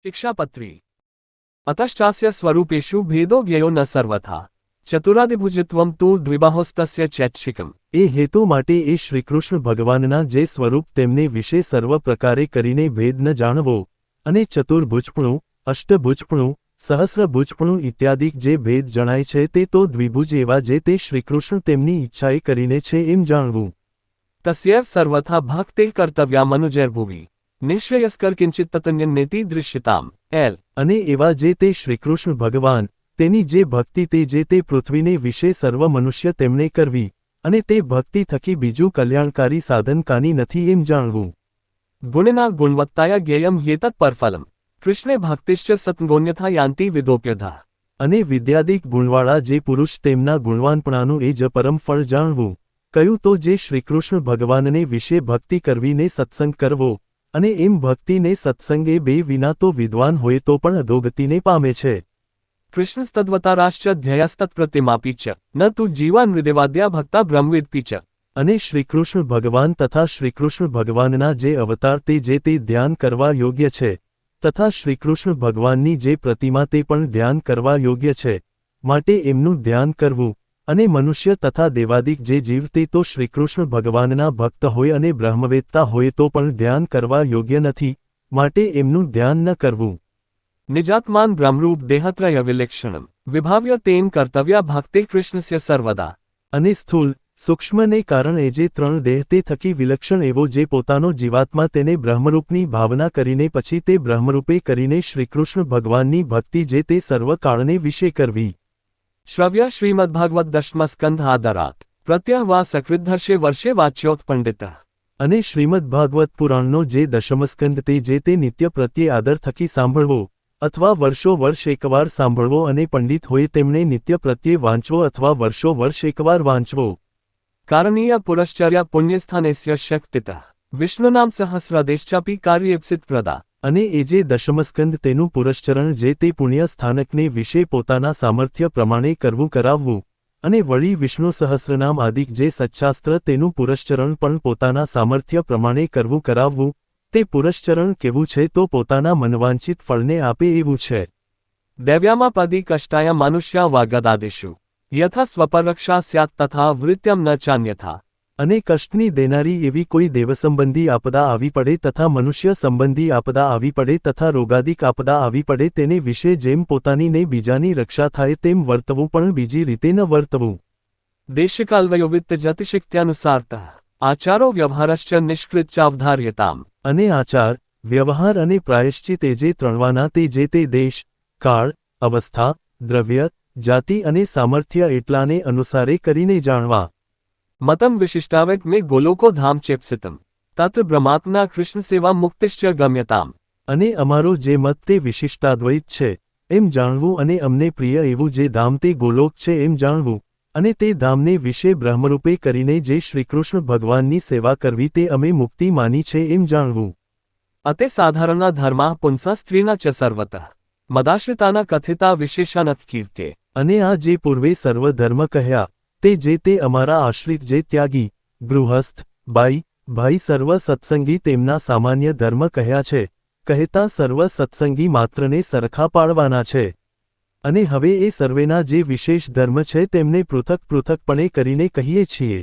शिक्षापत्री अतश्चास्य स्वरूपेषु भेदो ज्ञेयो न सर्वथा चतुरादिभुजत्वं तु द्विबाहोस्तस्य चैच्छिकम्। એ હેતુ માટે એ શ્રીકૃષ્ણ ભગવાનના જે સ્વરૂપ તેમને વિશે સર્વ પ્રકારે કરીને ભેદ ન જાણવો અને ચતુર્ભુજપણું અષ્ટભુજપણું સહસ્રભુજપણું ઇત્યાદિક જે ભેદ જણાય છે તે તો દ્વિભુજ એવા જે તે શ્રીકૃષ્ણ તેમની ઈચ્છાએ કરીને છે એમ જાણવું। तस्यैव सर्वथा भक्ते कर्तव्या मनुजैर्भुवि निःश्रेयस्कर किंचित ततन्यन्नेति दृश्यताम्। एल અને એવા જે તે શ્રીકૃષ્ણ ભગવાન તેની જે ભક્તિ તે જે તે પૃથ્વીને વિશે સર્વ મનુષ્ય તેમને કરવી અને તે ભક્તિ થકી બીજું કલ્યાણકારી સાધન કાની નથી એમ જાણવું। गुणिना गुणवत्ताया ज्ञेयं ह्येतत् परफलम् कृष्णे भक्तिश्च सत्गुण्यथा यान्ति विदोप्यथा। અને વિદ્યાદિક ગુણવાળા જે પુરુષ તેમના ગુણવાનપણાનું એ જ પરમ ફળ જાણવું। કહ્યું તો જે શ્રીકૃષ્ણ ભગવાનને વિશે ભક્તિ કરવીને સત્સંગ કરવો અને એમ ભક્તિને સત્સંગે બે વિના તો વિદ્વાન હોય તો પણ અધોગતિને પામે છે। कृष्णस्तद्वताराश्च ध्येयस्तत्प्रतिमापि च न तु जीवान् हृदयवाद्या भक्ता ब्रह्मविद्पि च। અને શ્રીકૃષ્ણ ભગવાન તથા શ્રીકૃષ્ણ ભગવાનના જે અવતાર તે જે તે ધ્યાન કરવા યોગ્ય છે તથા શ્રીકૃષ્ણ ભગવાનની જે પ્રતિમા તે પણ ધ્યાન કરવા યોગ્ય છે માટે એમનું ધ્યાન કરવું અને મનુષ્ય તથા દેવાદિક જે જીવ તે તો શ્રીકૃષ્ણ ભગવાનના ભક્ત હોય અને બ્રહ્મવેત્તા હોય તો પણ ધ્યાન કરવા યોગ્ય નથી માટે એમનું ધ્યાન ન કરવું। निजात्मान ब्रह्मरूप देहत्रय विलक्षणम् विभाव्य तेन कर्तव्या भक्ते कृष्णस्य सर्वदा। અને સ્થૂલ સૂક્ષ્મને કારણે જે ત્રણ દેહ તે થકી વિલક્ષણ એવો જે પોતાનો જીવાત્મા તેને બ્રહ્મરૂપની ભાવના કરીને પછી તે બ્રહ્મરૂપે કરીને શ્રીકૃષ્ણ ભગવાનની ભક્તિ જે તે સર્વકાળને વિશે કરવી। श्रव्य श्रीमद्भागवत दशमस्कंध आदरात् प्रत्यह वा सकृद्धर्षे वर्षे वाच्योत पंडितः। અને શ્રીમદ ભાગવત પુરાણનો જે દશમસ્કંદ તે જે તે નિત્ય પ્રત્યે આદર થકી સાંભળવો અથવા વર્ષો વર્ષ એકવાર સાંભળવો અને પંડિત હોય તેમણે નિત્ય પ્રત્યે વાંચવો અથવા વર્ષો વર્ષ એકવાર વાંચવો। कारणीय पुरश्चर्या पुण्यस्थानेस्य शक्तितः विष्णुनाम सहस्रदेश्चापि कार्यप्सित प्रदा। અને એ જે દશમસ્કંદ તેનું પુરશ્ચરણ જે તે પુણ્ય સ્થાનકને વિશે પોતાના સામર્થ્ય પ્રમાણે કરવું કરાવવું અને વળી વિષ્ણુ સહસ્રનામ આદિક જે સચ્શાસ્ત્ર તેનું પુરશ્ચરણ પણ પોતાના સામર્થ્ય પ્રમાણે કરવું કરાવવું તે પુરશ્ચરણ કેવું છે તો પોતાના મનવાંછિત ફળને આપે એવું છે। दैव्यामापदि कष्टाय मनुष्या वा गदादिषु यथा स्वपरक्षा स्यात् तथा वृत्त्यं न चान्यथा। અને કષ્ટની દેનારી એવી કોઈ દેવસંબંધી આપદા આવી પડે તથા મનુષ્ય સંબંધી આપદા આવી પડે તથા રોગાદિક આપદા આવી પડે તેને વિશે જેમ પોતાની ને બીજાની રક્ષા થાય તેમ વર્તવું પણ બીજી રીતે ન વર્તવું। देशकालवयोवित्त जतिशक्त्यानुसारतः आचारो व्यवहारश्च निष्कृत्यावधार्यताम्। અને આચાર વ્યવહાર અને પ્રાયશ્ચિત એ જે ત્રણવાના તે જે તે દેશ કાળ અવસ્થા દ્રવ્ય જાતિ અને સામર્થ્ય એટલાને અનુસારે કરીને જાણવા। मतम विशिष्टावट में गोलोको धाम चेप्सितम तत्र ब्रह्मात्मना कृष्ण सेवा मुक्तिश्च गम्यताम्। અને અમારો જે મત તે વિશિષ્ટાદ્વૈત છે એમ જાણવું અને અમને પ્રિય એવું જે ધામ તે ગોલોક છે એમ જાણવું અને તે ધામને વિશે બ્રહ્મરૂપે કરીને જે શ્રીકૃષ્ણ ભગવાનની સેવા કરવી તે અમે મુક્તિ માની છે એમ જાણવું। अते साधारणा धर्मा पुंसा स्त्रीना च सर्वतः मदाश्रिताना कथिता विशेषानथ कीर्ते। અને આ જે પૂર્વે સર્વ ધર્મ કહ્યા તે જે તે અમારા આશ્રિત જે ત્યાગી ગૃહસ્થ બાઈ ભાઈ સર્વ સત્સંગી તેમના સામાન્ય ધર્મ કહ્યા છે કહેતા સર્વ સત્સંગી માત્રને સરખા પાડવાના છે। અને હવે એ સર્વેના જે વિશેષ ધર્મ છે તેમને પૃથક પૃથકપણે કરીને કહીએ છીએ।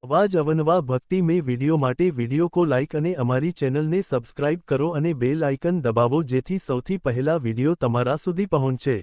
અવાજ અવનવા ભક્તિ મેં વિડિયો માટે વિડિયો કો લાઇક અને અમારી ચેનલને સબસ્ક્રાઇબ કરો અને બેલ આઇકન દબાવો જેથી સૌથી પહેલા વિડિયો તમારા સુધી પહોંચે।